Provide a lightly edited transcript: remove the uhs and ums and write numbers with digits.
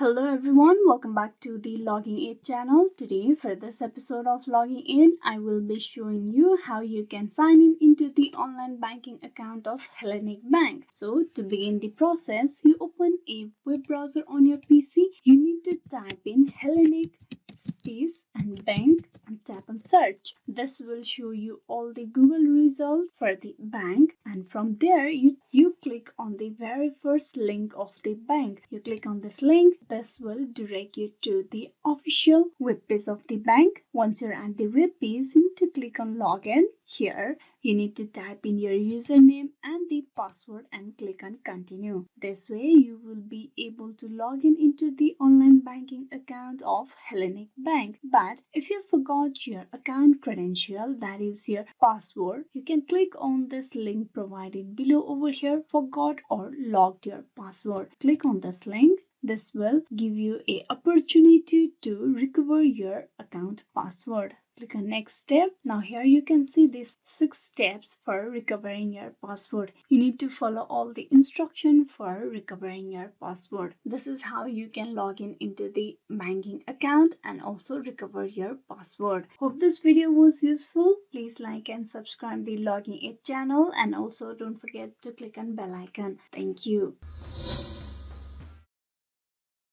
Hello everyone, welcome back to the Logging Aid channel. Today for this episode of Logging In, I will be showing you how you can sign in into the online banking account of Hellenic Bank. So to begin the process, you open a web browser on your PC. You need to type in Hellenic space and bank and tap on search. This will show you all the Google results for the bank, and from there you click on the very first link of the bank. You click on this link. This will direct you to the official web page of the bank. Once you're at the web page, you need to click on login. Here you need to type in your username and the password and click on continue. This way you will be able to log in into the online banking account of Hellenic Bank. But if you forgot your account credential, that is your password, you can click on this link provided below over here, forgot or logged your password. Click on this link. This will give you an opportunity to recover your account password. Click on next step. Now here you can see these 6 steps for recovering your password. You need to follow all the instructions for recovering your password. This is how you can log in into the banking account and also recover your password. Hope this video was useful. Please like and subscribe the Logging Aid channel, and also don't forget to click on bell icon. Thank you.